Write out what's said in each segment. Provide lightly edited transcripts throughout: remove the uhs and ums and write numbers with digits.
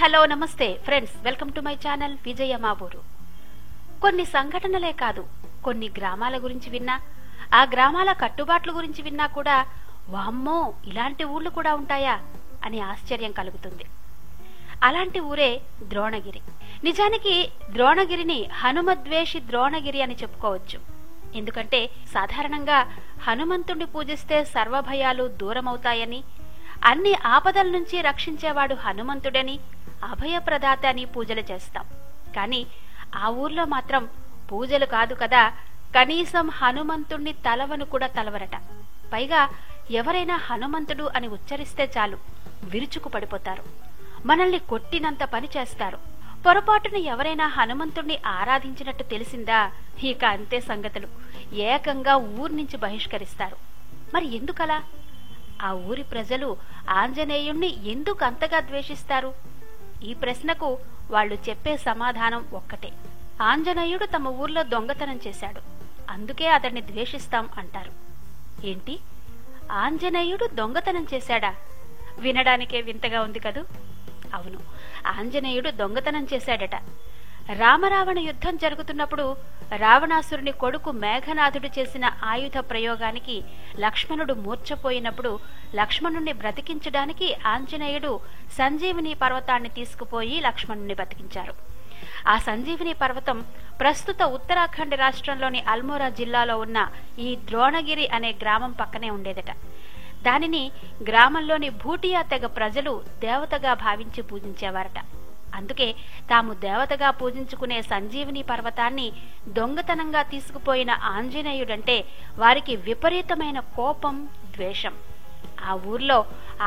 Hello నమస్తే friends, welcome to my channel Vijaya మా ఊరు. కొన్ని సంఘటనలే కాదు, కొన్ని గ్రామాల గురించి విన్నా, ఆ గ్రామాల కట్టుబాట్ల గురించి విన్నా కూడా వామ్మో ఇలాంటి ఊళ్ళు కూడా ఉంటాయా అని ఆశ్చర్యం కలుగుతుంది. అలాంటి ఊరే ద్రోణగిరి. నిజానికి ద్రోణగిరిని హనుమద్వేషి ద్రోణగిరి అని చెప్పుకోవచ్చు. ఎందుకంటే సాధారణంగా హనుమంతుణ్ణి పూజిస్తే సర్వభయాలు దూరమవుతాయని, అన్ని ఆపదల నుంచి రక్షించేవాడు హనుమంతుడని, అభయప్రదాత అని పూజలు చేస్తాం. కానీ ఆ ఊర్లో మాత్రం పూజలు కాదు కదా, కనీసం హనుమంతుణ్ణి తలవను కూడా తలవరట. పైగా ఎవరైనా హనుమంతుడు అని ఉచ్చరిస్తే చాలు విరుచుకు పడిపోతారు, మనల్ని కొట్టినంత పని చేస్తారు. పొరపాటున ఎవరైనా హనుమంతుణ్ణి ఆరాధించినట్టు తెలిసిందా, ఇక అంతే సంగతులు, ఏకంగా ఊరి నుంచి బహిష్కరిస్తారు. మరి ఎందుకలా? ఆ ఊరి ప్రజలు ఆంజనేయుణ్ణి ఎందుకు అంతగా ద్వేషిస్తారు? ఈ ప్రశ్నకు వాళ్ళు చెప్పే సమాధానం ఒక్కటే: ఆంజనేయుడు తమ ఊర్లో దొంగతనం చేశాడు, అందుకే అతన్ని ద్వేషిస్తాం అంటారు. ఏంటి, ఆంజనేయుడు దొంగతనం చేశాడా? వినడానికే వింతగా ఉంది కదూ. అవును, ఆంజనేయుడు దొంగతనం చేశాడట. రామరావణ యుద్ధం జరుగుతున్నప్పుడు రావణాసురుని కొడుకు మేఘనాథుడు చేసిన ఆయుధ ప్రయోగానికి లక్ష్మణుడు మూర్ఛపోయినప్పుడు లక్ష్మణుణ్ణి బ్రతికించడానికి ఆంజనేయుడు సంజీవిని పర్వతాన్ని తీసుకుపోయి లక్ష్మణుణ్ణి బ్రతికించారు. ఆ సంజీవిని పర్వతం ప్రస్తుత ఉత్తరాఖండ్ రాష్ట్రంలోని అల్మోరా జిల్లాలో ఉన్న ఈ ద్రోణగిరి అనే గ్రామం పక్కనే ఉండేదట. దానిని గ్రామంలోని భూటియా తెగ ప్రజలు దేవతగా భావించి పూజించేవారట. అందుకే తాము దేవతగా పూజించుకునే సంజీవిని పర్వతాన్ని దొంగతనంగా తీసుకుపోయిన ఆంజనేయుడంటే వారికి విపరీతమైన కోపం, ద్వేషం. ఆ ఊర్లో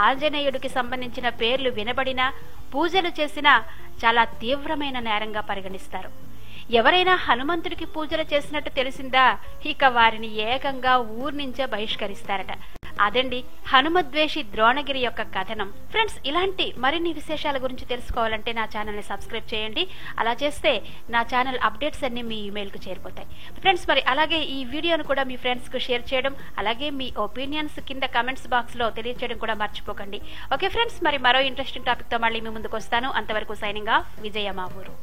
ఆంజనేయుడికి సంబంధించిన పేర్లు వినబడినా, పూజలు చేసినా చాలా తీవ్రమైన నేరంగా పరిగణిస్తారు. ఎవరైనా హనుమంతుడికి పూజలు చేసినట్టు తెలిసిందా, ఇక వారిని ఏకంగా ఊరి నుంచే బహిష్కరిస్తారట. అదండి హనుమద్వేషి ద్రోణగిరి యొక్క కథనం. ఫ్రెండ్స్, ఇలాంటి మరిన్ని విశేషాల గురించి తెలుసుకోవాలంటే నా ఛానల్ ని సబ్స్క్రైబ్ చేయండి. అలా చేస్తే నా ఛానల్ అప్డేట్స్ అన్ని మీ ఇమెయిల్ కు చేరిపోతాయి. ఫ్రెండ్స్, మరి అలాగే ఈ వీడియోను కూడా మీ ఫ్రెండ్స్ కు షేర్ చేయడం, అలాగే మీ ఒపీనియన్స్ కింద కమెంట్స్ బాక్స్ లో తెలియజేయడం కూడా మర్చిపోకండి. ఓకే ఫ్రెండ్స్, మరి మరో ఇంట్రెస్టింగ్ టాపిక్ తో మళ్ళీ మీ ముందుకు వస్తాను. అంతవరకు సైనింగ్ ఆఫ్, విజయ మా ఊరు.